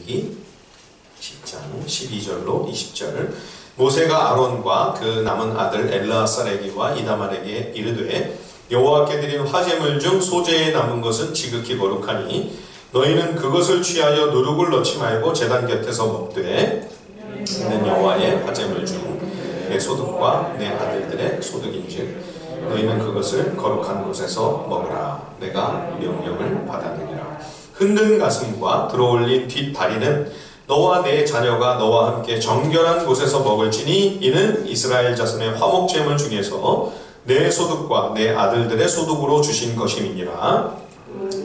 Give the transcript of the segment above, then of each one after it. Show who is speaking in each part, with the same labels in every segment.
Speaker 1: 레위기 10장 12절로 20절. 모세가 아론과 그 남은 아들 엘르아살에게와 이다말에게 이르되 여호와께 드린 화제물 중 소재에 남은 것은 지극히 거룩하니 너희는 그것을 취하여 누룩을 넣지 말고 제단 곁에서 먹되 이는 여호와의 화제물 중 내 소득과 내 아들들의 소득인즉 너희는 그것을 거룩한 곳에서 먹으라. 내가 명령을 받았느니라. 흔든 가슴과 들어올린 뒷다리는 너와 내 자녀가 너와 함께 정결한 곳에서 먹을지니 이는 이스라엘 자손의 화목제물 중에서 내 소득과 내 아들들의 소득으로 주신 것임이니라.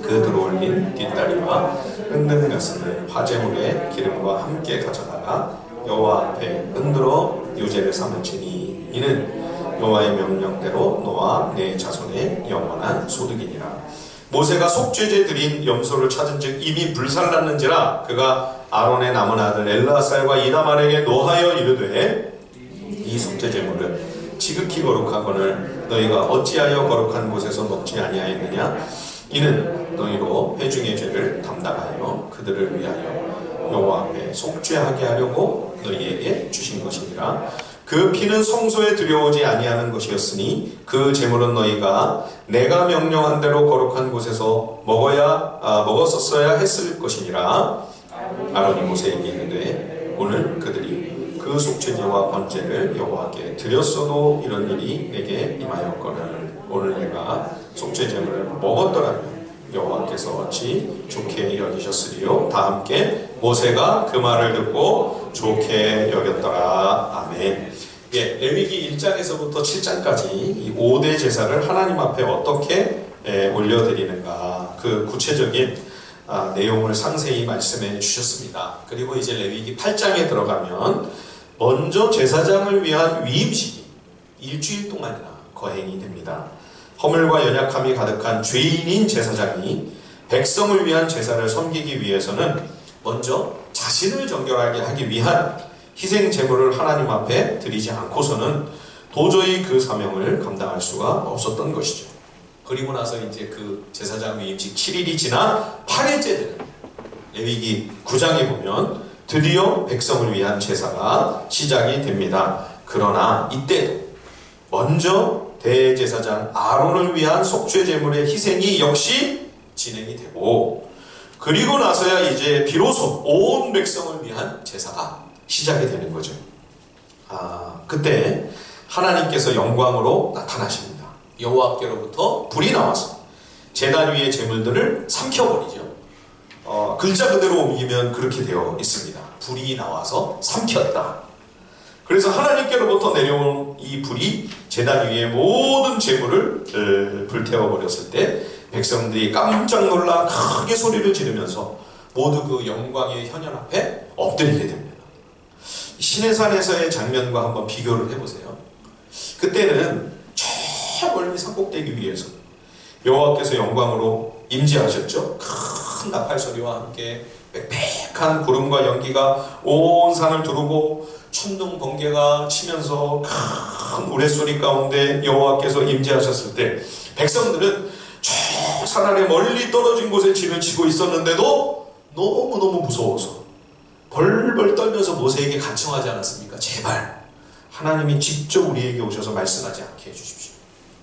Speaker 1: 그 들어올린 뒷다리와 흔든 가슴을 화제물에 기름과 함께 가져다가 여호와 앞에 흔들어 유제를 삼을지니 이는 여호와의 명령대로 너와 내 자손의 영원한 소득이니라. 모세가 속죄제 드린 염소를 찾은즉 이미 불살랐는지라 그가 아론의 남은 아들 엘르아살과 이다말에게 노하여 이르되 이 속죄제물을 지극히 거룩하거늘 너희가 어찌하여 거룩한 곳에서 먹지 아니하였느냐. 이는 너희로 회중의 죄를 담당하여 그들을 위하여 여호와 앞에 속죄하게 하려고 너희에게 주신 것이니라. 그 피는 성소에 들여오지 아니하는 것이었으니 그 제물은 너희가 내가 명령한 대로 거룩한 곳에서 먹었었어야 했을 것이니라. 아론이 모세에게 이르되 오늘 그들이 그 속죄제와 번제를 여호와께 드렸어도 이런 일이 내게 임하였거늘 오늘 내가 속죄제물을 먹었더라면 여호와께서 어찌 좋게 여기셨으리요. 다 함께 모세가 그 말을 듣고 좋게 여겼더라. 아멘. 예, 레위기 1장에서부터 7장까지 이 5대 제사를 하나님 앞에 어떻게 올려드리는가 그 구체적인 내용을 상세히 말씀해 주셨습니다. 그리고 이제 레위기 8장에 들어가면 먼저 제사장을 위한 위임식이 일주일 동안이나 거행이 됩니다. 허물과 연약함이 가득한 죄인인 제사장이 백성을 위한 제사를 섬기기 위해서는 먼저 자신을 정결하게 하기 위한 희생 제물을 하나님 앞에 드리지 않고서는 도저히 그 사명을 감당할 수가 없었던 것이죠. 그리고 나서 이제 그 제사장 위임식 7일이 지나 8일째 되는 레위기 9장에 보면 드디어 백성을 위한 제사가 시작이 됩니다. 그러나 이때도 먼저 대제사장 아론을 위한 속죄제물의 희생이 역시 진행이 되고 그리고 나서야 이제 비로소 온 백성을 위한 제사가 시작이 되는 거죠. 그때 하나님께서 영광으로 나타나십니다. 여호와께로부터 불이 나와서 제단 위의 제물들을 삼켜버리죠. 글자 그대로 옮기면 그렇게 되어 있습니다. 불이 나와서 삼켰다. 그래서 하나님께로부터 내려온 이 불이 제단 위의 모든 제물을 불태워버렸을 때 백성들이 깜짝 놀라 크게 소리를 지르면서 모두 그 영광의 현현 앞에 엎드리게 됩니다. 시내산에서의 장면과 한번 비교를 해보세요. 그때는 저 멀리 산꼭대기 위에서 여호와께서 영광으로 임재하셨죠. 큰 나팔 소리와 함께 빽빽한 구름과 연기가 온 산을 두르고 천둥 번개가 치면서 큰 우레소리 가운데 여호와께서 임재하셨을 때 백성들은 저 산 아래 멀리 떨어진 곳에 진을 치고 있었는데도 너무너무 무서워서 벌벌 떨면서 모세에게 간청하지 않았습니까? 제발 하나님이 직접 우리에게 오셔서 말씀하지 않게 해주십시오.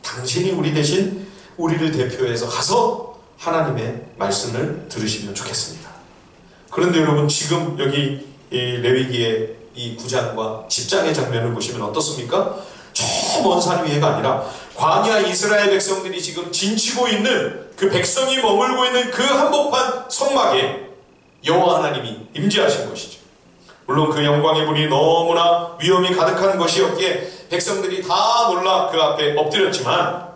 Speaker 1: 당신이 우리 대신 우리를 대표해서 가서 하나님의 말씀을 들으시면 좋겠습니다. 그런데 여러분 지금 여기 이 레위기의 이 9장과 10장의 장면을 보시면 어떻습니까? 저 먼 산 위에가 아니라 광야 이스라엘 백성들이 지금 진치고 있는 그 백성이 머물고 있는 그 한복판 성막에 여호와 하나님이 임재하신 것이죠. 물론 그 영광의 불이 너무나 위험이 가득한 것이었기에 백성들이 다 놀라 그 앞에 엎드렸지만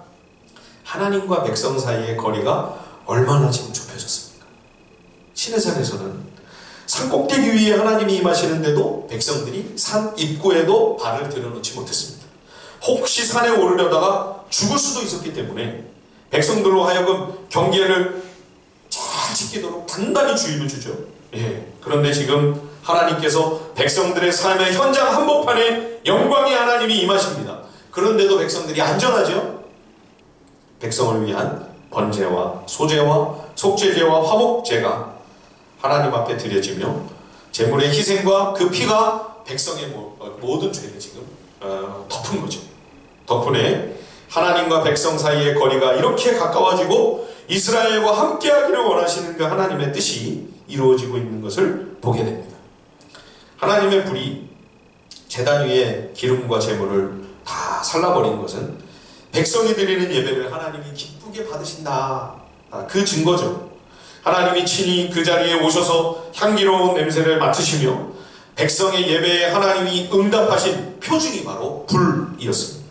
Speaker 1: 하나님과 백성 사이의 거리가 얼마나 지금 좁혀졌습니까? 시내산에서는 산 꼭대기 위에 하나님이 임하시는데도 백성들이 산 입구에도 발을 들여놓지 못했습니다. 혹시 산에 오르려다가 죽을 수도 있었기 때문에 백성들로 하여금 경계를 잘 지키도록 단단히 주의를 주죠. 그런데 지금 하나님께서 백성들의 삶의 현장 한복판에 영광의 하나님이 임하십니다. 그런데도 백성들이 안전하죠? 백성을 위한 번제와 소제와 속죄제와 화목제가 하나님 앞에 드려지며 제물의 희생과 그 피가 백성의 모든 죄를 지금 덮은 거죠. 덕분에 하나님과 백성 사이의 거리가 이렇게 가까워지고 이스라엘과 함께하기를 원하시는 그 하나님의 뜻이 이루어지고 있는 것을 보게 됩니다. 하나님의 불이 제단 위에 기름과 제물을 다 살라버린 것은 백성이 드리는 예배를 하나님이 기쁘게 받으신다, 그 증거죠. 하나님이 친히 그 자리에 오셔서 향기로운 냄새를 맡으시며 백성의 예배에 하나님이 응답하신 표징이 바로 불이었습니다.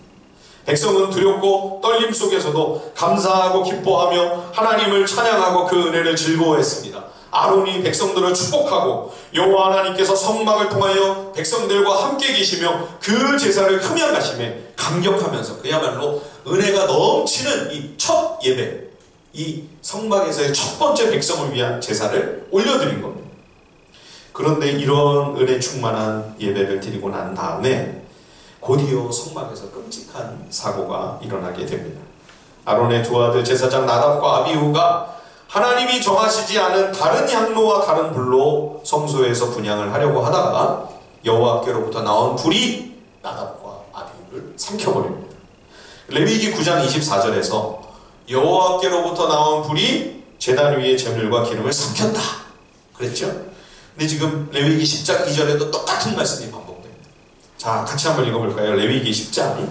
Speaker 1: 백성은 두렵고 떨림 속에서도 감사하고 기뻐하며 하나님을 찬양하고 그 은혜를 즐거워했습니다. 아론이 백성들을 축복하고 여호와 하나님께서 성막을 통하여 백성들과 함께 계시며 그 제사를 흠양하심에 감격하면서 그야말로 은혜가 넘치는 이 첫 예배, 이 성막에서의 첫 번째 백성을 위한 제사를 올려드린 겁니다. 그런데 이런 은혜 충만한 예배를 드리고 난 다음에 곧이어 성막에서 끔찍한 사고가 일어나게 됩니다. 아론의 두 아들 제사장 나답과 아비후가 하나님이 정하시지 않은 다른 향로와 다른 불로 성소에서 분향을 하려고 하다가 여호와께로부터 나온 불이 나답과 아비후를 삼켜버립니다. 레위기 9장 24절에서 여호와께로부터 나온 불이 제단 위에 제물과 기름을 삼켰다 그랬죠? 근데 지금 레위기 10장 2절에도 똑같은 말씀이 반복됩니다. 자, 같이 한번 읽어볼까요? 레위기 10장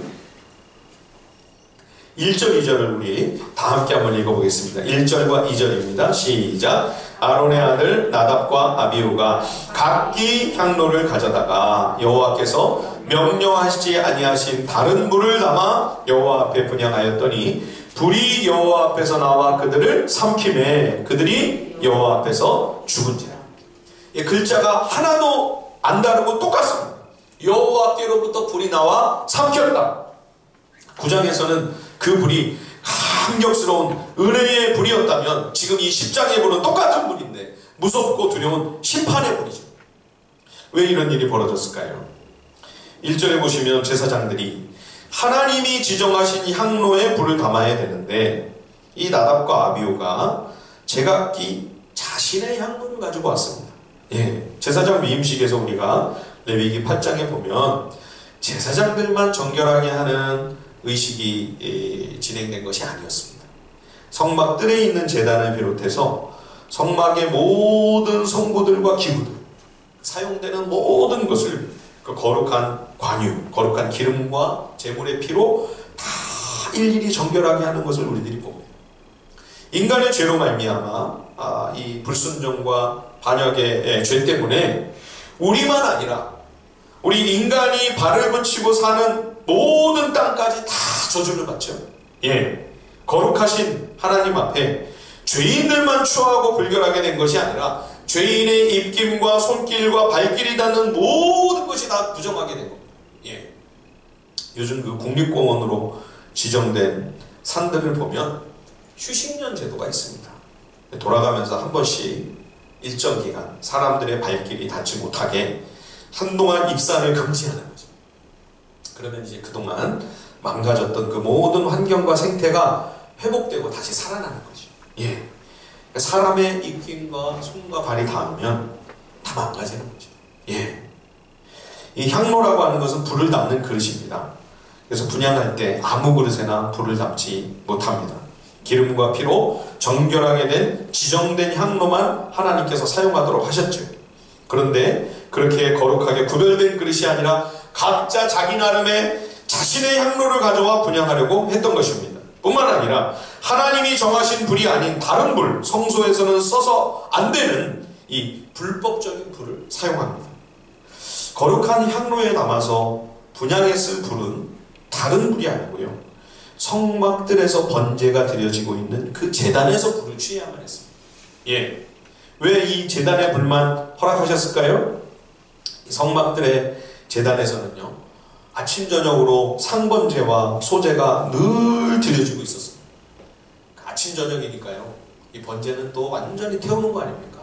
Speaker 1: 1절 2절을 우리 다 함께 한번 읽어보겠습니다. 1절과 2절입니다. 시작. 아론의 아들 나답과 아비후가 각기 향로를 가져다가 여호와께서 명령하시지 아니하신 다른 불을 담아 여호와 앞에 분향하였더니 불이 여호와 앞에서 나와 그들을 삼킴에 그들이 여호와 앞에서 죽은지라. 글자가 하나도 안 다르고 똑같습니다. 여호와께로부터 불이 나와 삼켰다. 9장에서는 그 불이 감격스러운 은혜의 불이었다면 지금 이 10장의 불은 똑같은 불인데 무섭고 두려운 심판의 불이죠. 왜 이런 일이 벌어졌을까요? 1절에 보시면 제사장들이 하나님이 지정하신 향로에 불을 담아야 되는데 이 나답과 아비후가 제각기 자신의 향로를 가지고 왔습니다. 제사장 위임식에서 우리가 레위기 8장에 보면 제사장들만 정결하게 하는 의식이 진행된 것이 아니었습니다. 성막 뜰에 있는 제단을 비롯해서 성막의 모든 성구들과 기구들, 사용되는 모든 것을 그 거룩한 관유, 거룩한 기름과 제물의 피로 다 일일이 정결하게 하는 것을 우리들이 봅니다. 인간의 죄로 말미암아 이 불순종과 반역의 죄 때문에 우리만 아니라 우리 인간이 발을 붙이고 사는 모든 땅까지 다 저주를 받죠. 거룩하신 하나님 앞에 죄인들만 추하고 불결하게 된 것이 아니라 죄인의 입김과 손길과 발길이 닿는 모든 것이 다 부정하게 된 겁니다. 요즘 그 국립공원으로 지정된 산들을 보면 휴식년 제도가 있습니다. 돌아가면서 한 번씩 일정 기간 사람들의 발길이 닿지 못하게 한동안 입산을 금지하는 거죠. 그러면 이제 그동안 망가졌던 그 모든 환경과 생태가 회복되고 다시 살아나는 거죠. 사람의 입김과 손과 발이 닿으면 다 망가지는 거죠. 이 향로라고 하는 것은 불을 담는 그릇입니다. 그래서 분향할 때 아무 그릇에나 불을 담지 못합니다. 기름과 피로 정결하게 된 지정된 향로만 하나님께서 사용하도록 하셨죠. 그런데 그렇게 거룩하게 구별된 그릇이 아니라 각자 자기 나름의 자신의 향로를 가져와 분향하려고 했던 것입니다. 뿐만 아니라 하나님이 정하신 불이 아닌 다른 불, 성소에서는 써서 안 되는 이 불법적인 불을 사용합니다. 거룩한 향로에 담아서 분향에 쓸 불은 다른 불이 아니고요, 성막들에서 번제가 드려지고 있는 그 제단에서 불을 취해야만 했습니다. 왜 이 제단의 불만 허락하셨을까요? 성막들의 제단에서는요, 아침 저녁으로 상번제와 소제가 늘 드려지고 있었습니다. 아침 저녁이니까요, 이 번제는 또 완전히 태우는 거 아닙니까?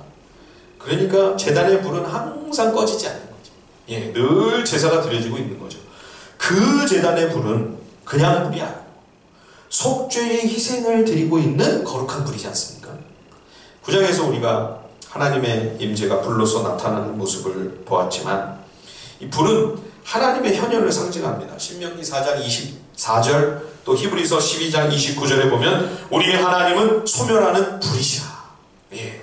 Speaker 1: 그러니까 제단의 불은 항상 꺼지지 않는 거죠. 늘 제사가 드려지고 있는 거죠. 그 제단의 불은 그냥 불이 아니고 속죄의 희생을 드리고 있는 거룩한 불이지 않습니까? 9장에서 우리가 하나님의 임재가 불로서 나타나는 모습을 보았지만 이 불은 하나님의 현현을 상징합니다. 신명기 4장 24절 또 히브리서 12장 29절에 보면 우리의 하나님은 소멸하는 불이시라. 예.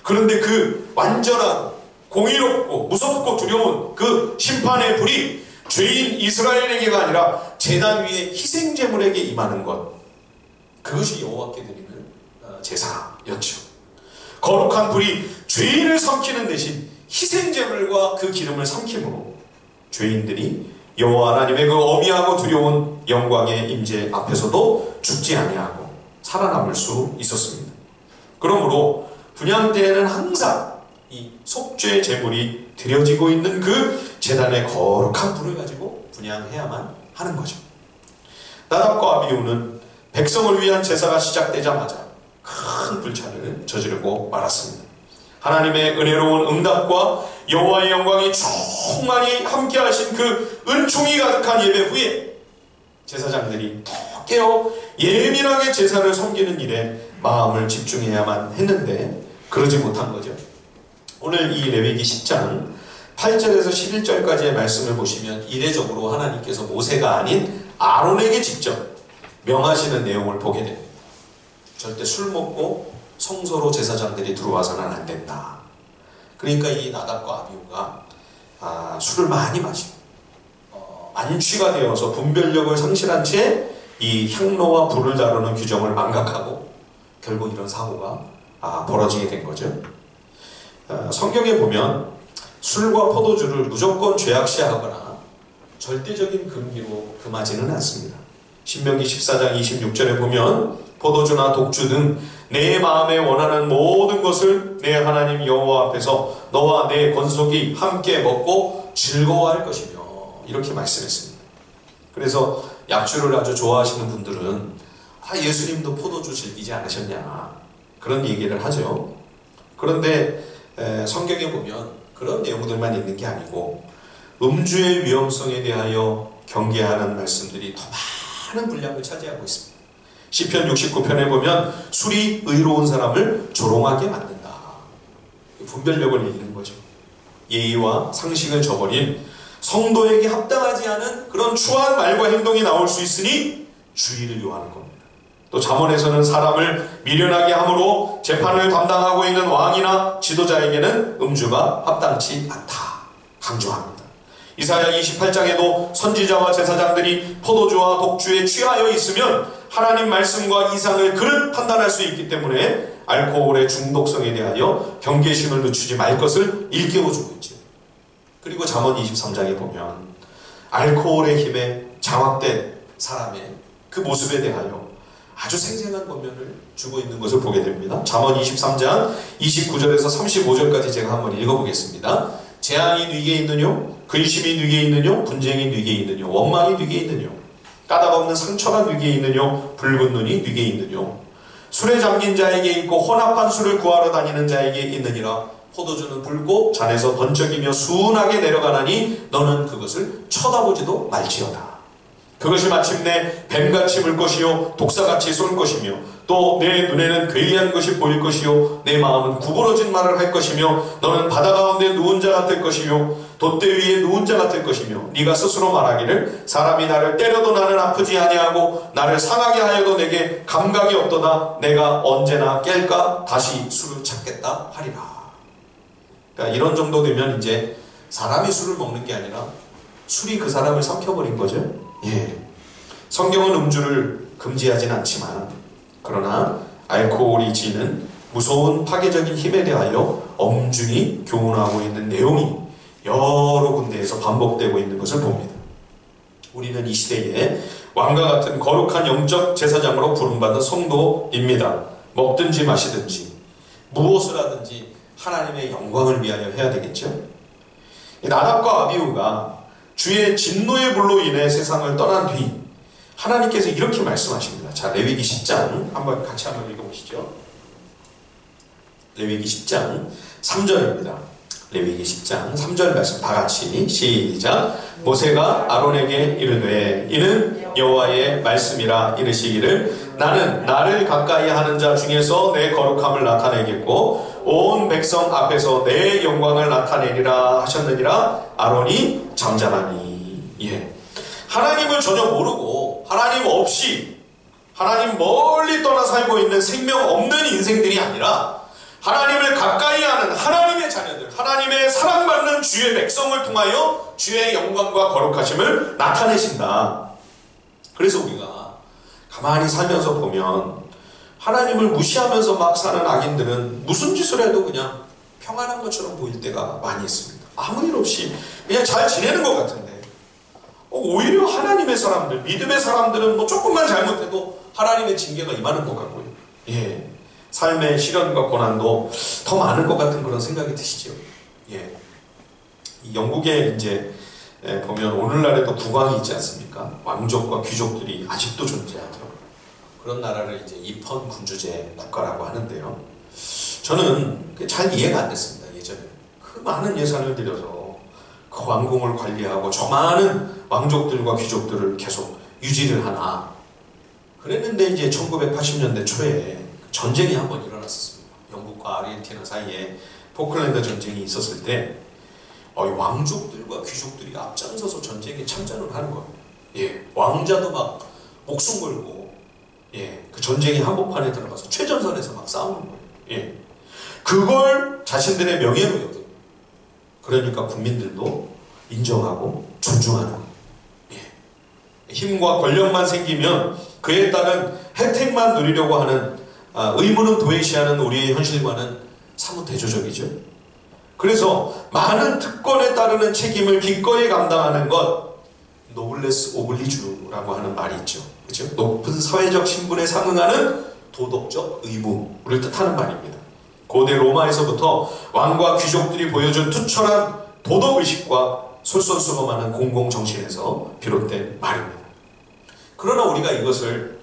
Speaker 1: 그런데 그 완전하고 공의롭고 무섭고 두려운 그 심판의 불이 죄인 이스라엘에게가 아니라 제단 위에 희생제물에게 임하는 것, 그것이 여호와께 드리는 제사였죠. 거룩한 불이 죄인을 삼키는 대신 희생제물과 그 기름을 삼킴으로 죄인들이 여호와 하나님의 그 어미하고 두려운 영광의 임재 앞에서도 죽지 아니하고 살아남을 수 있었습니다. 그러므로 분향제에는 항상 이 속죄 제물이 드려지고 있는 그 제단의 거룩한 불을 가지고 분향해야만 하는 거죠. 나답과 아비후는 백성을 위한 제사가 시작되자마자 큰 불찬을 저지르고 말았습니다. 하나님의 은혜로운 응답과 여호와의 영광이 충만히 함께하신 그 은총이 가득한 예배 후에 제사장들이 더 깨어 예민하게 제사를 섬기는 일에 마음을 집중해야만 했는데 그러지 못한 거죠. 오늘 이 레위기 10장 8절에서 11절까지의 말씀을 보시면 이례적으로 하나님께서 모세가 아닌 아론에게 직접 명하시는 내용을 보게 됩니다. 절대 술 먹고 성소로 제사장들이 들어와서는 안 된다. 그러니까 이 나답과 아비후가 술을 많이 마시고 만취가 되어서 분별력을 상실한 채 이 향로와 불을 다루는 규정을 망각하고 결국 이런 사고가 벌어지게 된 거죠. 성경에 보면 술과 포도주를 무조건 죄악시하거나 절대적인 금기로 금하지는 않습니다. 신명기 14장 26절에 보면 포도주나 독주 등 내 마음에 원하는 모든 것을 내 하나님 여호와 앞에서 너와 내 권속이 함께 먹고 즐거워할 것이며 이렇게 말씀했습니다. 그래서 약주를 아주 좋아하시는 분들은 예수님도 포도주 즐기지 않으셨냐 그런 얘기를 하죠. 그런데 성경에 보면 그런 내용들만 있는 게 아니고 음주의 위험성에 대하여 경계하는 말씀들이 더 많은 분량을 차지하고 있습니다. 시편 69편에 보면 술이 의로운 사람을 조롱하게 만든다. 분별력을 얘기하는 거죠. 예의와 상식을 저버린 성도에게 합당하지 않은 그런 추한 말과 행동이 나올 수 있으니 주의를 요하는 겁니다. 또 잠언에서는 사람을 미련하게 함으로 재판을 담당하고 있는 왕이나 지도자에게는 음주가 합당치 않다. 강조합니다. 이사야 28장에도 선지자와 제사장들이 포도주와 독주에 취하여 있으면 하나님 말씀과 이상을 그릇 판단할 수 있기 때문에 알코올의 중독성에 대하여 경계심을 늦추지 말 것을 일깨워주고 있죠. 그리고 잠언 23장에 보면 알코올의 힘에 장악된 사람의 그 모습에 대하여 아주 생생한 권면을 주고 있는 것을 보게 됩니다. 잠언 23장 29절에서 35절까지 제가 한번 읽어보겠습니다. 재앙이 네게 있느뇨? 근심이 네게 있느뇨? 분쟁이 네게 있느뇨? 원망이 네게 있느뇨? 까닭 없는 상처가 네게 있느뇨? 붉은 눈이 네게 있느뇨? 술에 잠긴 자에게 있고 혼합한 술을 구하러 다니는 자에게 있느니라. 포도주는 붉고 잔에서 번쩍이며 순하게 내려가나니 너는 그것을 쳐다보지도 말지어다. 그것이 마침내 뱀같이 물 것이요 독사같이 쏠 것이며 또 내 눈에는 괴이한 것이 보일 것이요 내 마음은 구부러진 말을 할 것이며 너는 바다 가운데 누운 자 같을 것이요 돛대 위에 누운 자 같을 것이며 네가 스스로 말하기를 사람이 나를 때려도 나는 아프지 아니하고 나를 상하게 하여도 내게 감각이 없도다. 내가 언제나 깰까 다시 술을 찾겠다 하리라. 그러니까 이런 정도 되면 이제 사람이 술을 먹는 게 아니라 술이 그 사람을 삼켜버린 거죠. 예. 성경은 음주를 금지하진 않지만 그러나 알코올이 지닌 무서운 파괴적인 힘에 대하여 엄중히 교훈하고 있는 내용이 여러 군데에서 반복되고 있는 것을 봅니다. 우리는 이 시대에 왕과 같은 거룩한 영적 제사장으로 부름받은 성도입니다. 먹든지 마시든지 무엇을 하든지 하나님의 영광을 위하여 해야 되겠죠. 나답과 아비후가 주의 진노의 불로 인해 세상을 떠난 뒤 하나님께서 이렇게 말씀하십니다. 자, 레위기 10장 같이 한번 읽어보시죠. 레위기 10장 3절입니다. 레위기 10장 3절 말씀 다 같이 시작. 모세가 아론에게 이르되 이는 여호와의 말씀이라 이르시기를 나는 나를 가까이 하는 자 중에서 내 거룩함을 나타내겠고 온 백성 앞에서 내 영광을 나타내리라 하셨느니라. 아론이 잠잠하니. 예. 하나님을 전혀 모르고 하나님 없이 하나님 멀리 떠나 살고 있는 생명 없는 인생들이 아니라 하나님을 가까이 하는 하나님의 자녀들, 하나님의 사랑받는 주의 백성을 통하여 주의 영광과 거룩하심을 나타내신다. 그래서 우리가 가만히 살면서 보면 하나님을 무시하면서 막 사는 악인들은 무슨 짓을 해도 그냥 평안한 것처럼 보일 때가 많이 있습니다. 아무 일 없이 그냥 잘 지내는 것 같은데 오히려 하나님의 사람들, 믿음의 사람들은 뭐 조금만 잘못해도 하나님의 징계가 임하는 것 같고요. 예. 삶의 시련과 고난도 더 많은 것 같은 그런 생각이 드시죠. 예. 영국에 이제 보면 오늘날에도 국왕이 있지 않습니까? 왕족과 귀족들이 아직도 존재하죠. 그런 나라를 이제 입헌 군주제 국가라고 하는데요. 저는 잘 이해가 안 됐습니다. 예전에 그 많은 예산을 들여서 그 왕궁을 관리하고 저 많은 왕족들과 귀족들을 계속 유지를 하나. 그랬는데 이제 1980년대 초에 전쟁이 한번 일어났었습니다. 영국과 아르헨티나 사이에 포클랜드 전쟁이 있었을 때 왕족들과 귀족들이 앞장서서 전쟁에 참전을 하는 거예요. 예, 왕자도 막 목숨 걸고 그 전쟁의 한복판에 들어가서 최전선에서 막 싸우는 거예요. 예, 그걸 자신들의 명예로 여겨요. 그러니까 국민들도 인정하고 존중하는 거예요. 예, 힘과 권력만 생기면 그에 따른 혜택만 누리려고 하는 의무는 도외시하는 우리의 현실과는 사뭇 대조적이죠. 그래서 많은 특권에 따르는 책임을 기꺼이 감당하는 것, 노블레스 오블리주라고 하는 말이 있죠. 그렇죠? 높은 사회적 신분에 상응하는 도덕적 의무를 뜻하는 말입니다. 고대 로마에서부터 왕과 귀족들이 보여준 투철한 도덕의식과 솔선수범하는 공공정신에서 비롯된 말입니다. 그러나 우리가 이것을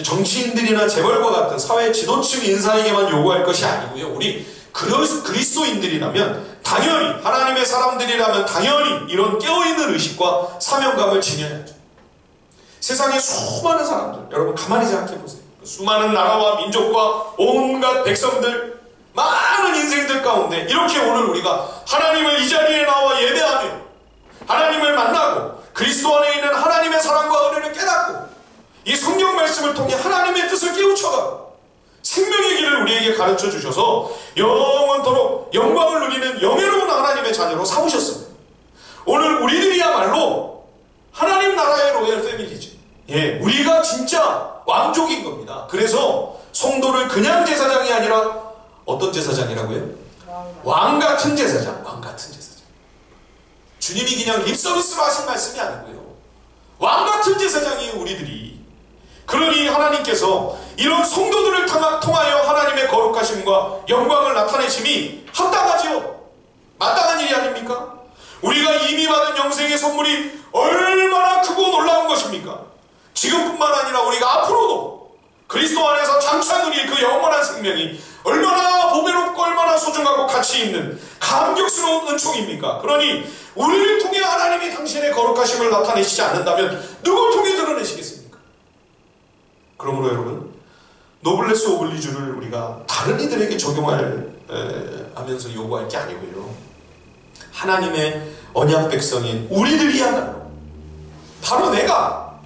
Speaker 1: 정치인들이나 재벌과 같은 사회 지도층 인사에게만 요구할 것이 아니고요. 우리 그리스도인들이라면 당연히, 하나님의 사람들이라면 당연히 이런 깨어있는 의식과 사명감을 지녀야죠. 세상에 수많은 사람들, 여러분 가만히 생각해보세요. 수많은 나라와 민족과 온갖 백성들, 많은 인생들 가운데 이렇게 오늘 우리가 하나님을 이 자리에 나와 예배하며 하나님을 만나고 그리스도 안에 있는 하나님의 사랑과 은혜를 깨닫고 이 성경 말씀을 통해 하나님의 뜻을 깨우쳐가고 생명의 길을 우리에게 가르쳐 주셔서 영원토록 영광을 누리는 영예로운 하나님의 자녀로 삼으셨습니다. 오늘 우리들이야말로 하나님 나라의 로얄 패밀리죠. 예, 우리가 진짜 왕족인 겁니다. 그래서 성도를 그냥 제사장이 아니라 어떤 제사장이라고요? 왕 같은 제사장. 왕 같은 제사장. 주님이 그냥 립서비스로 하신 말씀이 아니고요. 왕 같은 제사장이 우리들이. 그러니 하나님께서 이런 성도들을 통하여 하나님의 거룩하심과 영광을 나타내심이 합당하지요. 마땅한 일이 아닙니까? 우리가 이미 받은 영생의 선물이 얼마나 크고 놀라운 것입니까? 지금뿐만 아니라 우리가 앞으로도 그리스도 안에서 장차 누릴 그 영원한 생명이 얼마나 보배롭고 얼마나 소중하고 가치 있는 감격스러운 은총입니까? 그러니 우리를 통해 하나님이 당신의 거룩하심을 나타내시지 않는다면 누굴 통해 드러내시겠습니까? 그러므로 여러분, 노블레스 오블리주를 우리가 다른 이들에게 적용하면서 요구할 게 아니고요. 하나님의 언약 백성인 우리들이야말로 바로 내가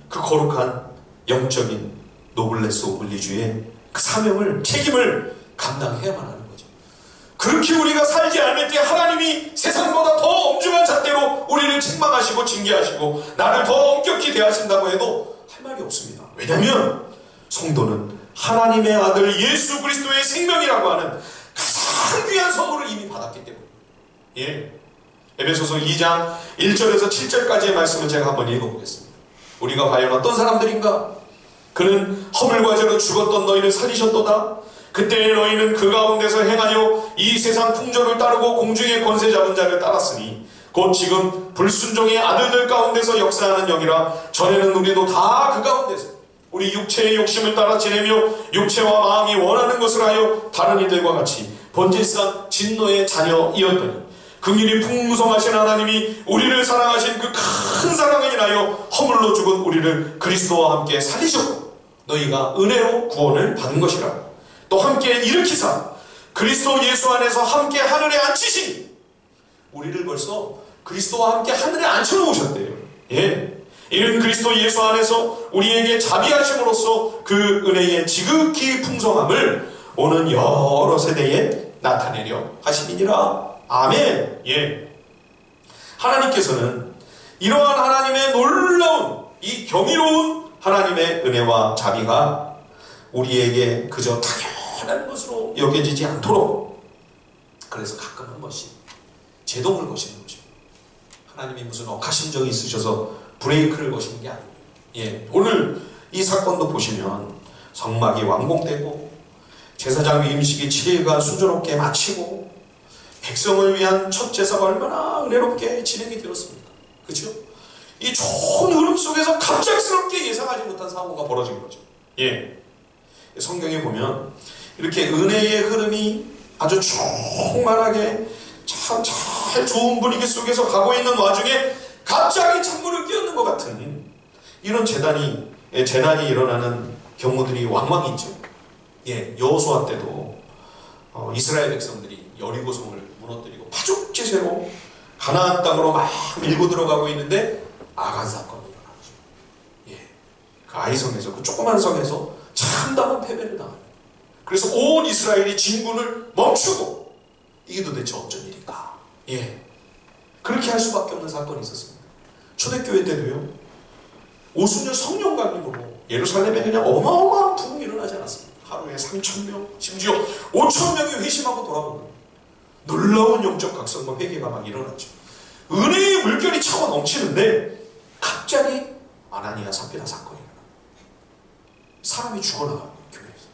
Speaker 1: 그 거룩한 영적인 노블레스 오블리주의 그 사명을, 책임을 감당해야만 하는 거죠. 그렇게 우리가 살지 않을 때 하나님이 세상보다 더 엄중한 잣대로 우리를 책망하시고 징계하시고 나를 더 엄격히 대하신다고 해도 할 말이 없습니다. 왜냐하면 성도는 하나님의 아들 예수 그리스도의 생명이라고 하는 가장 귀한 선물을 이미 받았기 때문에. 예. 에베소서 2장 1절에서 7절까지의 말씀을 제가 한번 읽어보겠습니다. 우리가 과연 어떤 사람들인가? 그는 허물과 죄로 죽었던 너희를 살리셨도다. 그때 너희는 그 가운데서 행하여 이 세상 풍조를 따르고 공중의 권세 잡은 자를 따랐으니 곧 지금 불순종의 아들들 가운데서 역사하는 영이라. 전에는 우리도 다 그 가운데서 우리 육체의 욕심을 따라 지내며 육체와 마음이 원하는 것을 하여 다른 이들과 같이 본질상 진노의 자녀이었더니 긍휼이 풍성하신 하나님이 우리를 사랑하신 그 큰 사랑을 인하여 허물로 죽은 우리를 그리스도와 함께 살리셨고 너희가 은혜로 구원을 받은 것이라. 또 함께 일으키사 그리스도 예수 안에서 함께 하늘에 앉히시니 우리를 벌써 그리스도와 함께 하늘에 앉혀놓으셨대요. 예. 이는 그리스도 예수 안에서 우리에게 자비하심으로써 그 은혜의 지극히 풍성함을 오는 여러 세대에 나타내려 하심이니라. 아멘. 예. 하나님께서는 이러한 하나님의 놀라운 이 경이로운 하나님의 은혜와 자비가 우리에게 그저 당연한 것으로 여겨지지 않도록 그래서 가끔 한 번씩 제동을 거시는 거죠. 하나님이 무슨 억하심정이 있으셔서 브레이크를 거시는 게 아니에요. 예. 오늘 이 사건도 보시면 성막이 완공되고 제사장 위임식이 7일간 순조롭게 마치고 백성을 위한 첫 제사가 얼마나 은혜롭게 진행이 되었습니까? 그렇죠? 이 좋은 흐름 속에서 갑작스럽게 예상하지 못한 사고가 벌어진 거죠. 예. 성경에 보면 이렇게 은혜의 흐름이 아주 충만하게 참 잘 좋은 분위기 속에서 가고 있는 와중에 갑자기 찬물을 끼얹는 것 같은 이런 재난이 일어나는 경우들이 왕왕 있죠. 예, 여호수아 때도 이스라엘 백성들이 여리고성을 무너뜨리고 파죽지세로 가나안 땅으로 막 밀고 들어가고 있는데 아간 사건이 일어나죠. 예, 그 아이성에서 그 조그만 성에서 참담한 패배를 당합니다. 그래서 온 이스라엘이 진군을 멈추고 이게 도대체 어쩐 일인가? 예, 그렇게 할 수밖에 없는 사건이 있었습니다. 초대교회 때도요. 오순절 성령 강림으로 예루살렘에 그냥 어마어마한 부흥이 일어나지 않았습니다. 하루에 3,000명, 심지어 5,000명이 회심하고 돌아오는 놀라운 영적 각성과 회개가 막 일어났죠. 은혜의 물결이 차고 넘치는데 갑자기 아나니아 삽비라 사건이 일어납니다. 사람이 죽어나갑니다. 교회에서.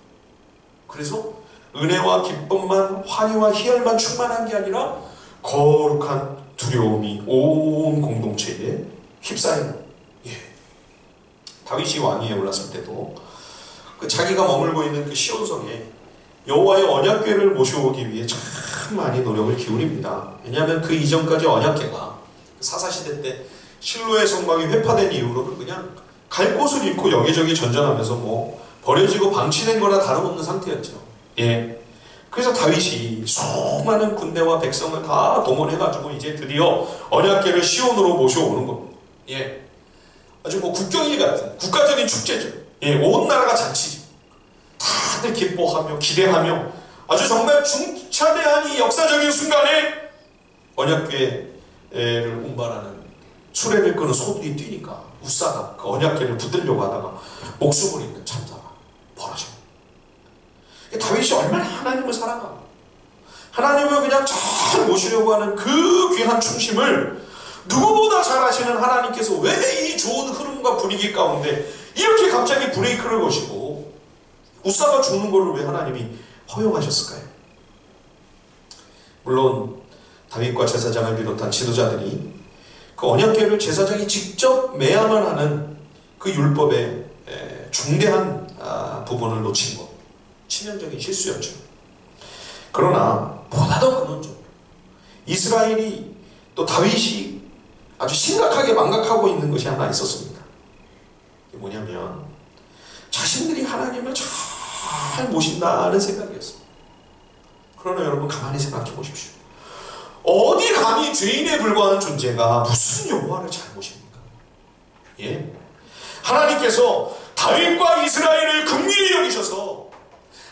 Speaker 1: 그래서 은혜와 기쁨만 환희와 희열만 충만한 게 아니라 거룩한 두려움이 온 공동체에 휩싸이는. 예. 다윗이 왕위에 올랐을 때도 그 자기가 머물고 있는 그 시온성에 여호와의 언약궤를 모셔오기 위해 참 많이 노력을 기울입니다. 왜냐하면 그 이전까지 언약궤가 사사시대 때 실로의 성막이 회파된 이후로는 그냥 갈 곳을 잃고 여기저기 전전하면서 뭐 버려지고 방치된 거나 다름없는 상태였죠. 예. 그래서 다윗이 수많은 군대와 백성을 다 동원해가지고 이제 드디어 언약궤를 시온으로 모셔오는 겁니다. 예. 아주 뭐 국경일 같은 국가적인 축제죠. 예. 온 나라가 잔치죠. 다들 기뻐하며 기대하며 아주 정말 중차대한 이 역사적인 순간에 언약궤를 운반하는 수레를 끄는 소들이 뛰니까 우사가 그 언약궤를 붙들려고 하다가 목숨을 잃는 참사가 벌어집니다. 다윗이 얼마나 하나님을 사랑하고 하나님을 그냥 잘 모시려고 하는 그 귀한 충심을 누구보다 잘 아시는 하나님께서 왜 이 좋은 흐름과 분위기 가운데 이렇게 갑자기 브레이크를 거시고 우사가 죽는 것을 왜 하나님이 허용하셨을까요? 물론 다윗과 제사장을 비롯한 지도자들이 그 언약궤를 제사장이 직접 매야만 하는 그 율법의 중대한 부분을 놓친 것, 치명적인 실수였죠. 그러나 보다 더 근원적으로 이스라엘이 또 다윗이 아주 심각하게 망각하고 있는 것이 하나 있었습니다. 이게 뭐냐면 자신들이 하나님을 잘 모신다는 생각이었습니다. 그러나 여러분 가만히 생각해 보십시오. 어디 감히 죄인에 불과한 존재가 무슨 여호와를 잘 모십니까? 예, 하나님께서 다윗과 이스라엘을 긍휼히 여기셔서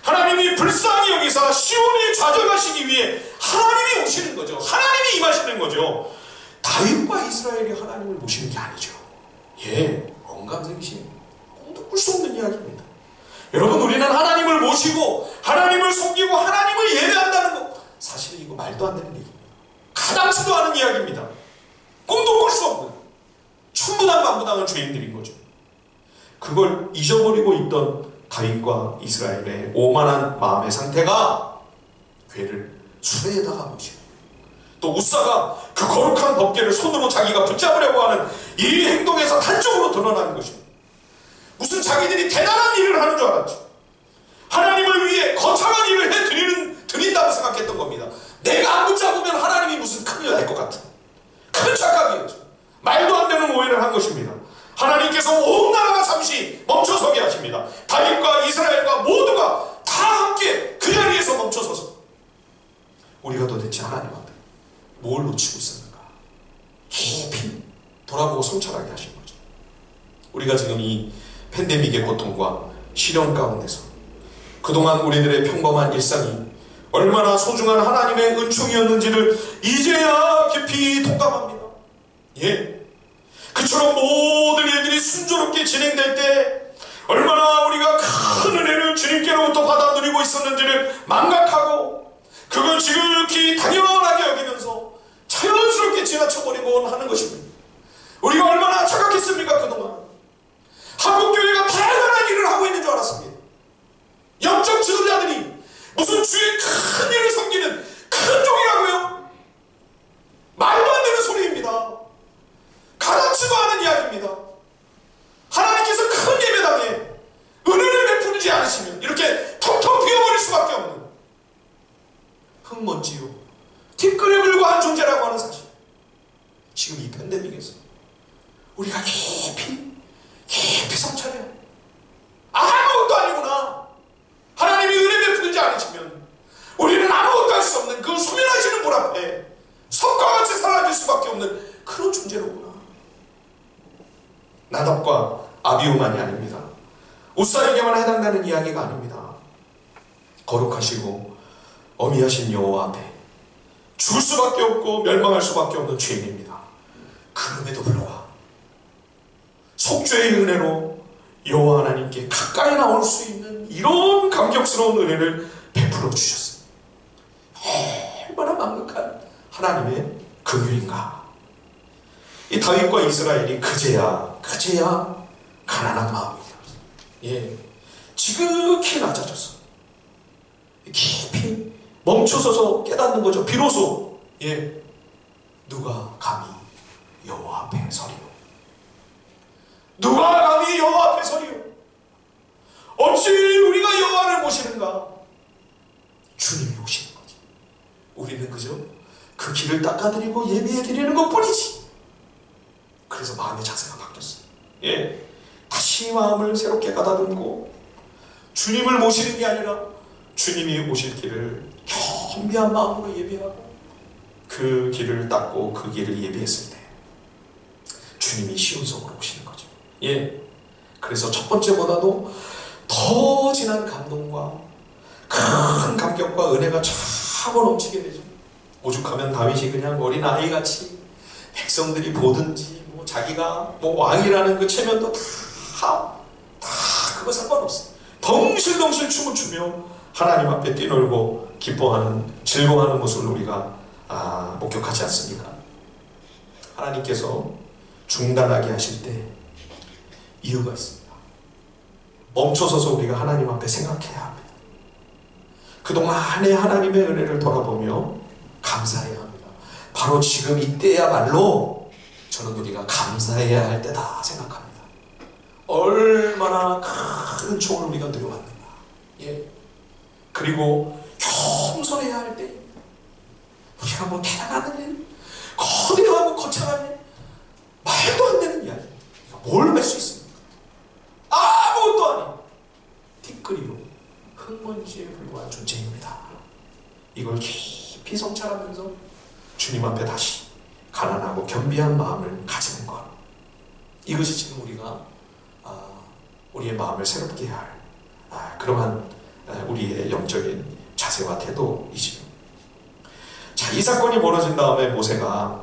Speaker 1: 하나님이 불쌍히 여기사 시온에 좌정하시기 위해 하나님이 오시는 거죠. 하나님이 임하시는 거죠. 다윗과 이스라엘이 하나님을 모시는 게 아니죠. 예, 언감생심, 꿈도 꿀 수 없는 이야기입니다. 여러분, 우리는 하나님을 모시고 하나님을 섬기고 하나님을 예배한다는 거 사실 이거 말도 안 되는 얘기입니다. 가당치도 않은 이야기입니다. 꿈도 꿀 수 없는 천부당만부당한 죄인들인 거죠. 그걸 잊어버리고 있던 다윗과 이스라엘의 오만한 마음의 상태가 궤를 수레에다가 모시고 또 우사가 그 거룩한 법궤를 손으로 자기가 붙잡으려고 하는 이 행동에서 단적으로 드러나는 것입니다. 무슨 자기들이 대단한 일을 하는 줄 알았죠. 하나님을 위해 거창한 일을 드린다고 생각했던 겁니다. 내가 안 붙잡으면 하나님이 무슨 큰일 날 것 같은 큰 착각이었죠. 말도 안 되는 오해를 한 것입니다. 하나님께서 온 나라가 잠시 멈춰서게 하십니다. 다윗과 이스라엘과 모두가 다 함께 그 자리에서 멈춰서서 우리가 도대체 하나님 앞에 뭘 놓치고 있었는가? 깊이 돌아보고 성찰하게 하신 거죠. 우리가 지금 이 팬데믹의 고통과 시련 가운데서 그동안 우리들의 평범한 일상이 얼마나 소중한 하나님의 은총이었는지를 이제야 깊이 동감합니다. 예. 그처럼 모든 일들이 순조롭게 진행될 때 얼마나 우리가 큰 은혜를 주님께로부터 받아 누리고 있었는지를 망각하고 그걸 지극히 당연하게 여기면서 자연스럽게 지나쳐버리곤 하는 것입니다. 우리가 얼마나 착각했습니까 그동안. 한국교회가 대단한 일을 하고 있는 줄 알았습니다. 영적 지도자들이 무슨 주의 큰 일을 섬기는 큰 종이라고요? 말도 안 되는 소리입니다. 가라치도 않은 이야기입니다. 하나님께서 큰 예배당에 은혜를 베푸지 않으시면 이렇게 텅텅 비어버릴 수밖에 없는 흙먼지요 티끌에 불과한 존재라고 하는 사실. 지금 이 팬데믹에서 우리가 깊이 성찰해요. 아무것도 아니구나. 하나님이 은혜 베푸지 않으시면 우리는 아무것도 할 수 없는 그 소멸하시는 물 앞에 석과 같이 사라질 수밖에 없는 그런 존재로구나. 나답과 아비후만이 아닙니다. 웃사에게만 해당되는 이야기가 아닙니다. 거룩하시고 어미하신 여호와 앞에 죽을 수밖에 없고 멸망할 수밖에 없는 죄인입니다. 그럼에도 불구하고 속죄의 은혜로 여호와 하나님께 가까이 나올 수 있는 이런 감격스러운 은혜를 베풀어 주셨습니다. 얼마나 만극한 하나님의 긍휼인가. 이 다윗과 이스라엘이 그제야 가난한 마음이 되었어요. 예, 지극히 낮아졌어. 깊이 멈춰서서 깨닫는 거죠. 비로소 누가 감히 여호와 앞에 서리요? 누가 감히 여호와 앞에 서리요? 어찌 우리가 여호와를 모시는가? 주님이 오시는 거지. 우리는 그저 그 길을 닦아드리고 예배해드리는 것뿐이지. 그래서 마음의 자세가 바뀌었어요. 예, 다시 마음을 새롭게 가다듬고 주님을 모시는 게 아니라 주님이 오실 길을 겸비한 마음으로 예배하고 그 길을 닦고 그 길을 예배했을 때 주님이 시온성으로 오시는 거죠. 예, 그래서 첫 번째보다도 더 진한 감동과 큰 감격과 은혜가 차고 넘치게 되죠. 오죽하면 다윗이 그냥 어린아이같이 백성들이 보든지 자기가 왕이라는 그 체면도 다 그거 상관없어요. 덩실덩실 춤을 추며 하나님 앞에 뛰놀고 기뻐하는 즐거워하는 모습을 우리가 목격하지 않습니까? 하나님께서 중단하게 하실 때 이유가 있습니다. 멈춰서서 우리가 하나님 앞에 생각해야 합니다. 그동안의 하나님의 은혜를 돌아보며 감사해야 합니다. 바로 지금 이때야말로 저는 우리가 감사해야 할 때다 생각합니다. 얼마나 큰 총을 우리가 누려왔는가. 예. 그리고 겸손해야 할 때 우리가 대단한 일, 거대하고 거창한 일, 말도 안 되는 이야기, 뭘 할 수 있습니까? 아무것도 아닌 티끌이로 흙먼지에 불과한 존재입니다. 이걸 깊이 성찰하면서 주님 앞에 다시 가난하고 겸비한 마음을 가지는 것, 이것이 지금 우리가 우리의 마음을 새롭게 해야 할 그러한 우리의 영적인 자세와 태도이지요. 자, 이 사건이 벌어진 다음에 모세가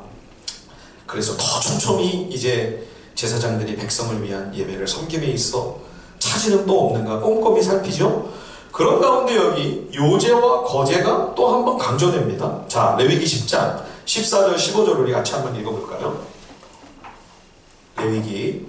Speaker 1: 그래서 더 촘촘히 이제 제사장들이 백성을 위한 예배를 섬김에 있어 차질은 또 없는가 꼼꼼히 살피죠. 그런 가운데 여기 요제와 거제가 또 한 번 강조됩니다. 자, 레위기 10장 14절 15절 우리 같이 한번 읽어볼까요? 레위기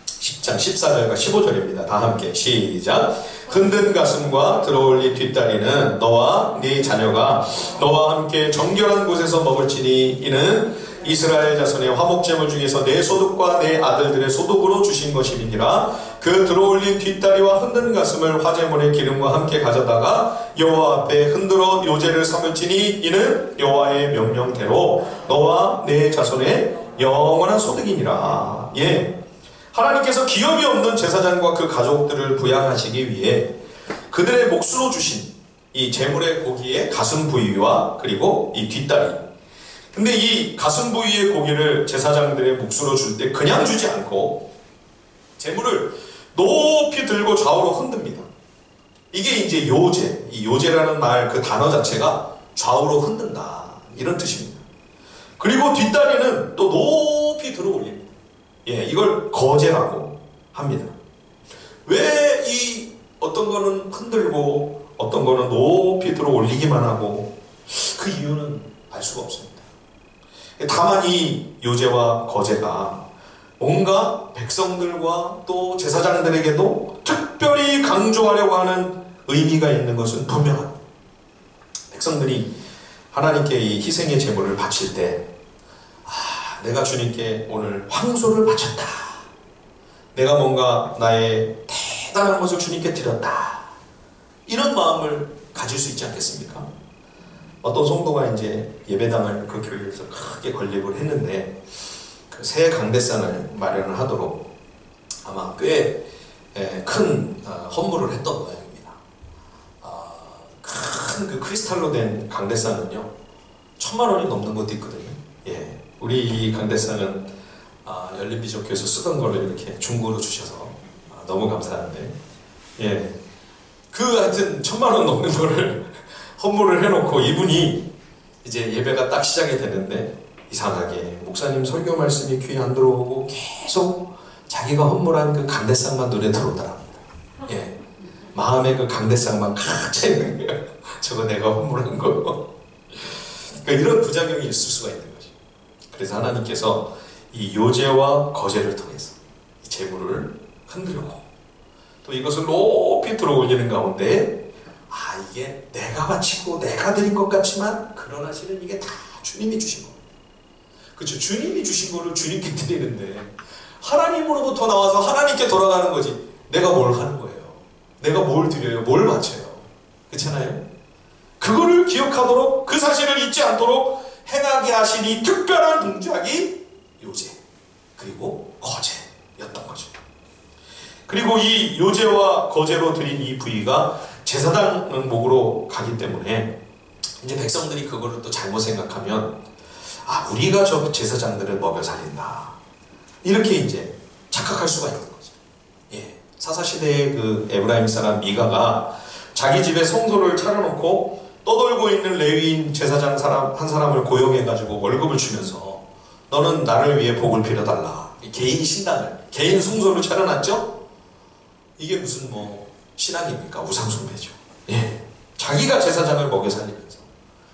Speaker 1: 10장 14절과 15절입니다. 다 함께 시작. 흔든 가슴과 들어올린 뒷다리는 너와 네 자녀가 너와 함께 정결한 곳에서 먹을지니 이는 이스라엘 자손의 화목제물 중에서 내 소득과 내 아들들의 소득으로 주신 것이니라. 그 들어올린 뒷다리와 흔든 가슴을 화제물의 기름과 함께 가져다가 여호와 앞에 흔들어 요제를 삼을지니 이는 여호와의 명령대로 너와 내 자손의 영원한 소득이니라. 예, 하나님께서 기업이 없는 제사장과 그 가족들을 부양하시기 위해 그들의 몫으로 주신 이 제물의 고기의 가슴 부위와 그리고 이 뒷다리. 근데 이 가슴 부위의 고기를 제사장들의 몫으로 줄 때 그냥 주지 않고 제물을 높이 들고 좌우로 흔듭니다. 이게 이제 요제, 이 요제라는 말 그 단어 자체가 좌우로 흔든다 이런 뜻입니다. 그리고 뒷다리는 또 높이 들어 올립니다. 예, 이걸 거제라고 합니다. 왜 이 어떤 거는 흔들고 어떤 거는 높이 들어 올리기만 하고 그 이유는 알 수가 없습니다. 다만 이 요제와 거제가 뭔가 백성들과 또 제사장들에게도 특별히 강조하려고 하는 의미가 있는 것은 분명합니다. 백성들이 하나님께 이 희생의 제물을 바칠 때 내가 주님께 오늘 황소를 바쳤다. 내가 뭔가 나의 대단한 것을 주님께 드렸다. 이런 마음을 가질 수 있지 않겠습니까? 어떤 성도가 이제 예배당을 그 교회에서 크게 건립을 했는데 그 새 강대상을 마련을 하도록 아마 꽤 큰 헌물을 했던 모양입니다. 큰 그 크리스탈로 된 강대상은요 1000만 원이 넘는 것도 있거든요. 예, 우리 강대상은 열린비전교에서 쓰던 걸로 이렇게 중고로 주셔서 너무 감사한데, 예, 그 하여튼 1000만 원 넘는 거를 헌물을 해놓고 이분이 이제 예배가 딱 시작이 되는데 이상하게 목사님 설교 말씀이 귀에 안 들어오고 계속 자기가 헌물한 그 강대상만 눈에 들어오더랍니다. 예, 마음에 그 강대상만 가득 차 있는 거예요. 저거 내가 헌물한 거. 그러니까 이런 부작용이 있을 수가 있는 거죠. 그래서 하나님께서 이 요제와 거제를 통해서 이 제물을 흔들고 또 이것을 높이 들어 올리는 가운데 이게 내가 바치고 내가 드린 것 같지만 그러나 실은 이게 다 주님이 주신 거. 그렇죠. 주님이 주신 거를 주님께 드리는데 하나님으로부터 나와서 하나님께 돌아가는 거지 내가 뭘 하는 거예요. 내가 뭘 드려요. 뭘 바쳐요. 그렇잖아요. 그거를 기억하도록 그 사실을 잊지 않도록 행하게 하신 이 특별한 동작이 요제 그리고 거제였던 거죠. 그리고 이 요제와 거제로 드린 이 부위가 제사장 목으로 가기 때문에 이제 백성들이 그거를 또 잘못 생각하면 우리가 저 제사장들을 먹여 살린다 이렇게 이제 착각할 수가 있는 거죠. 예, 사사시대의 그 에브라임 사람 미가가 자기 집에 성소를 차려놓고 떠돌고 있는 레위인 제사장 한 사람을 고용해가지고 월급을 주면서 너는 나를 위해 복을 빌어달라. 개인 신당을, 개인 성소를 차려놨죠? 이게 무슨 신앙입니까? 우상숭배죠. 예. 자기가 제사장을 먹여 살리면서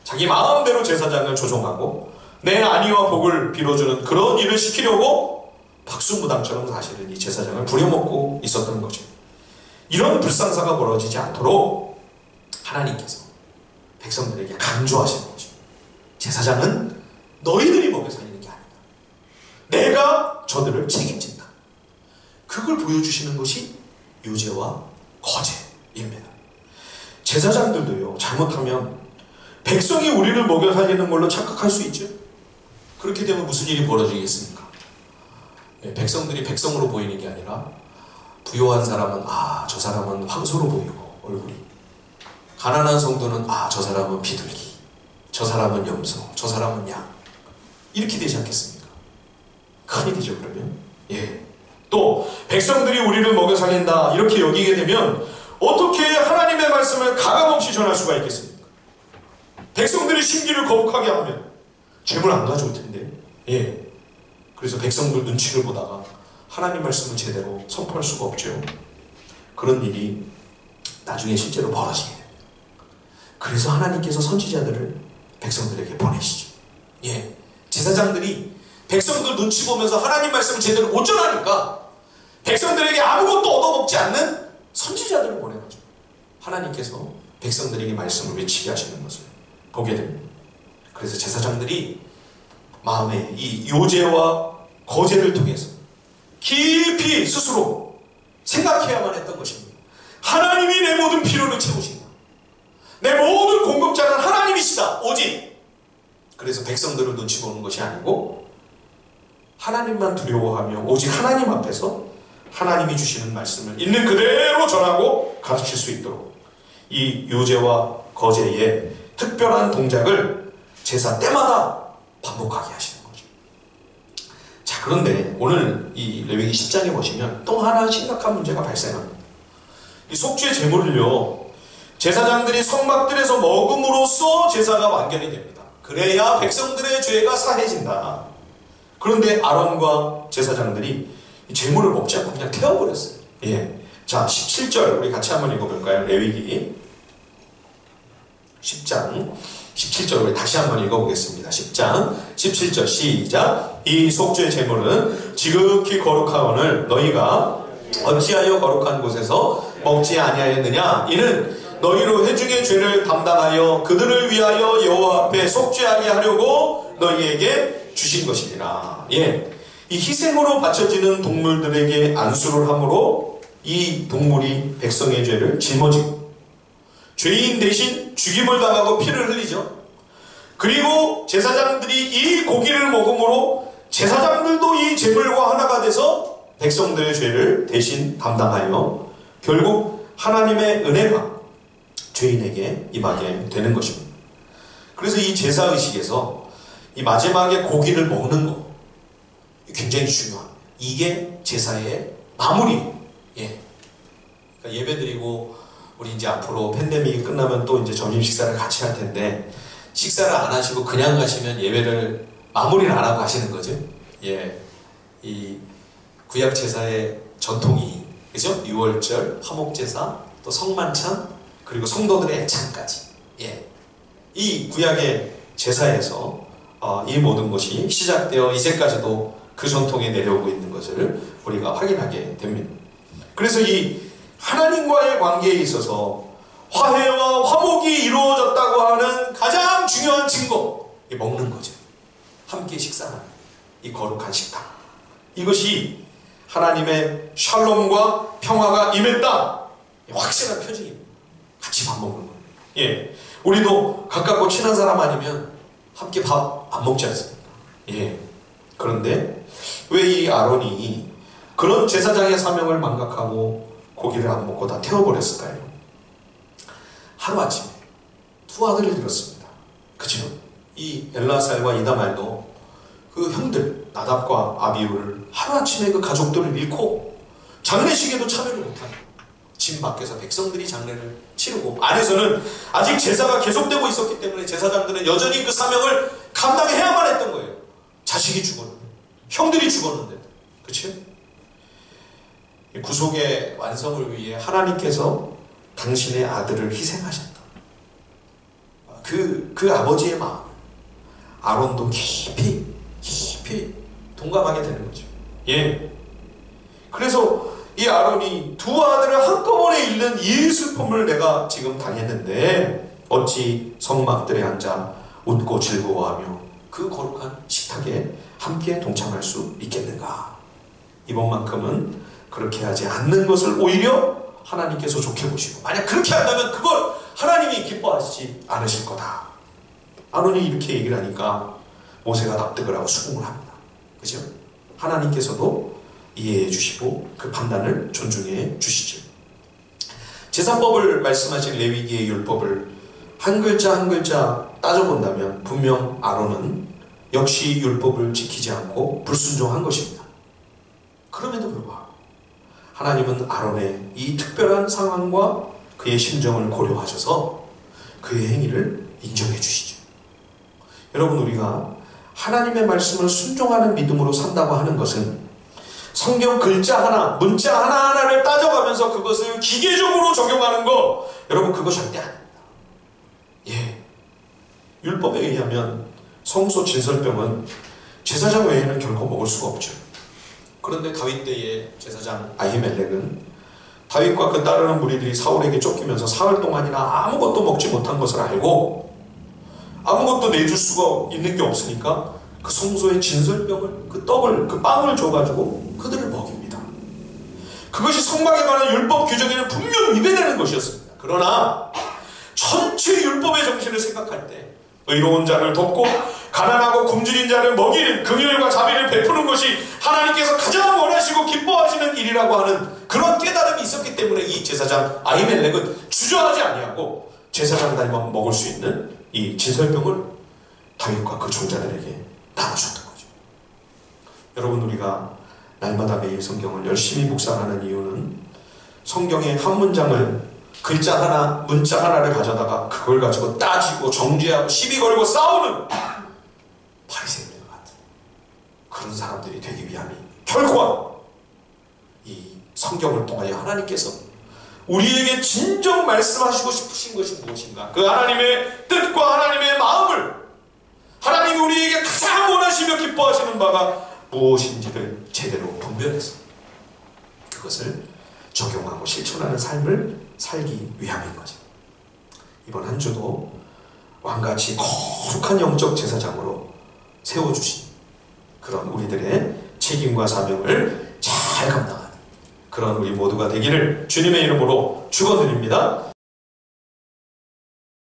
Speaker 1: 자기 마음대로 제사장을 조종하고 내 안위와 복을 빌어주는 그런 일을 시키려고 박수무당처럼 사실은 이 제사장을 부려먹고 있었던 거죠. 이런 불상사가 벌어지지 않도록 하나님께서 백성들에게 강조하시는 것입니다. 제사장은 너희들이 먹여 살리는 게 아니다. 내가 저들을 책임진다. 그걸 보여주시는 것이 요제와 거제입니다. 제사장들도요, 잘못하면 백성이 우리를 먹여 살리는 걸로 착각할 수 있죠. 그렇게 되면 무슨 일이 벌어지겠습니까? 백성들이 백성으로 보이는 게 아니라 부요한 사람은 저 사람은 황소로 보이고 얼굴이, 가난한 성도는 저 사람은 비둘기, 저 사람은 염소, 저 사람은 양, 이렇게 되지 않겠습니까? 큰일이죠. 그러면 또 백성들이 우리를 먹여 살린다 이렇게 여기게 되면 어떻게 하나님의 말씀을 가감없이 전할 수가 있겠습니까? 백성들이 심기를 거룩하게 하면 죄물 안 가져올 텐데. 그래서 백성들 눈치를 보다가 하나님 말씀을 제대로 선포할 수가 없죠. 그런 일이 나중에 실제로 벌어지게 됩니다. 그래서 하나님께서 선지자들을 백성들에게 보내시죠. 제사장들이 백성들 눈치 보면서 하나님 말씀을 제대로 못 전하니까 백성들에게 아무것도 얻어먹지 않는 선지자들을 보내가지고 하나님께서 백성들에게 말씀을 외치게 하시는 것을 보게 됩니다. 그래서 제사장들이 마음에 이 요제와 거제를 통해서 깊이 스스로 생각해야만 했던 것입니다. 하나님이 내 모든 필요를 채우신다. 내 모든 공급자는 하나님이시다. 오직. 그래서 백성들을 눈치 보는 것이 아니고 하나님만 두려워하며 오직 하나님 앞에서 하나님이 주시는 말씀을 있는 그대로 전하고 가르칠 수 있도록 이 요제와 거제에 특별한 동작을 제사 때마다 반복하게 하시는 거죠. 자, 그런데 오늘 이 레위기 10장에 보시면 또 하나 심각한 문제가 발생합니다. 이 속죄 제물을요, 제사장들이 성막들에서 먹음으로써 제사가 완결이 됩니다. 그래야 백성들의 죄가 사해진다. 그런데 아론과 제사장들이 이 제물을 먹지 않고 그냥 태워버렸어요. 예. 자, 17절 우리 같이 한번 읽어볼까요? 레위기 10장 17절 우리 다시 한번 읽어보겠습니다. 10장 17절 시작. 이 속죄 제물은 지극히 거룩하오늘 너희가 어찌하여 거룩한 곳에서 먹지 아니하였느냐? 이는 너희로 회중의 죄를 담당하여 그들을 위하여 여호와 앞에 속죄하게 하려고 너희에게 주신 것이니라. 예, 이 희생으로 바쳐지는 동물들에게 안수를 함으로 이 동물이 백성의 죄를 짊어지고 죄인 대신 죽임을 당하고 피를 흘리죠. 그리고 제사장들이 이 고기를 먹음으로 제사장들도 이 제물과 하나가 돼서 백성들의 죄를 대신 담당하여 결국 하나님의 은혜가 죄인에게 임하게 되는 것입니다. 그래서 이 제사의식에서 이 마지막에 고기를 먹는 것 굉장히 중요합니다. 이게 제사의 마무리. 예. 그러니까 예배드리고 우리 이제 앞으로 팬데믹이 끝나면 또 이제 점심 식사를 같이 할 텐데 식사를 안 하시고 그냥 가시면 예배를 마무리를 안 하고 하시는 거죠. 예. 이 구약 제사의 전통이 그죠? 유월절, 화목제사, 또 성만찬, 그리고 성도들의 애찬까지. 예. 이 구약의 제사에서 이 모든 것이 시작되어 이제까지도 그 전통에 내려오고 있는 것을 우리가 확인하게 됩니다. 그래서 이 하나님과의 관계에 있어서 화해와 화목이 이루어졌다고 하는 가장 중요한 증거, 먹는 거죠. 함께 식사하는 이 거룩한 식탁. 이것이 하나님의 샬롬과 평화가 임했다. 확실한 표징입니다. 같이 밥 먹는 거예요. 예. 우리도 가깝고 친한 사람 아니면 함께 밥 안 먹지 않습니까? 예. 그런데 왜 이 아론이 그런 제사장의 사명을 망각하고 고기를 안 먹고 다 태워버렸을까요? 하루아침에 두 아들을 잃었습니다. 그죠? 이 엘라살과 이다말도 그 형들 나답과 아비후를 하루아침에 그 가족들을 잃고 장례식에도 참여를 못하는 집 밖에서 백성들이 장례를 치르고 안에서는 아직 제사가 계속되고 있었기 때문에 제사장들은 여전히 그 사명을 감당해야만 했던 거예요. 자식이 죽었는데 형들이 죽었는데 그렇죠? 구속의 완성을 위해 하나님께서 당신의 아들을 희생하셨다. 그 아버지의 마음 아론도 깊이 동감하게 되는 거죠. 예. 그래서 이 아론이 두 아들을 한꺼번에 잃는 이 슬픔을 내가 지금 당했는데 어찌 성막들에 앉아 웃고 즐거워하며 그 거룩한 식탁에 함께 동참할 수 있겠는가. 이번만큼은 그렇게 하지 않는 것을 오히려 하나님께서 좋게 보시고 만약 그렇게 한다면 그걸 하나님이 기뻐하시지 않으실 거다. 아론이 이렇게 얘기를 하니까 모세가 납득을 하고 수긍을 합니다. 그죠? 하나님께서도 이해해 주시고 그 판단을 존중해 주시죠. 제사법을 말씀하신 레위기의 율법을 한 글자 한 글자 따져본다면 분명 아론은 역시 율법을 지키지 않고 불순종한 것입니다. 그럼에도 불구하고 하나님은 아론의 이 특별한 상황과 그의 심정을 고려하셔서 그의 행위를 인정해 주시죠. 여러분, 우리가 하나님의 말씀을 순종하는 믿음으로 산다고 하는 것은 성경 글자 하나, 문자 하나하나를 따져가면서 그것을 기계적으로 적용하는 거, 여러분 그거 절대 아닙니다. 예. 율법에 의하면 성소 진설병은 제사장 외에는 결코 먹을 수가 없죠. 그런데 다윗 때의 제사장 아히멜렉은 다윗과 그 따르는 무리들이 사울에게 쫓기면서 사흘 동안이나 아무것도 먹지 못한 것을 알고 아무것도 내줄 수가 있는 게 없으니까 그 성소의 진설병을, 그 떡을, 그 빵을 줘가지고 그들을 먹입니다. 그것이 성막에 관한 율법 규정에는 분명 위배되는 것이었습니다. 그러나 전체 율법의 정신을 생각할 때 의로운 자를 돕고 가난하고 굶주린 자를 먹이는 긍휼과 자비를 베푸는 것이 하나님께서 가장 원하시고 기뻐하시는 일이라고 하는 그런 깨달음이 있었기 때문에 이 제사장 아히멜렉은 주저하지 아니하고 제사장 다니면 먹을 수 있는 이 진설병을 다윗과 그 종자들에게 나누셨던 거죠. 여러분, 우리가 날마다 매일 성경을 열심히 묵상하는 이유는 성경의 한 문장을, 글자 하나, 문자 하나를 가져다가 그걸 가지고 따지고 정죄하고 시비 걸고 싸우는 바리새인들 같은 그런 사람들이 되기 위함이 결코 이 성경을 통하여 하나님께서 우리에게 진정 말씀하시고 싶으신 것이 무엇인가, 그 하나님의 뜻과 하나님의 마음을, 하나님이 우리에게 가장 원하시며 기뻐하시는 바가 무엇인지를 제대로 분별해서 그것을 적용하고 실천하는 삶을 살기 위함인 거죠. 이번 한 주도 왕같이 거룩한 영적 제사장으로 세워주신 그런 우리들의 책임과 사명을 잘 감당하는 그런 우리 모두가 되기를 주님의 이름으로 축원드립니다.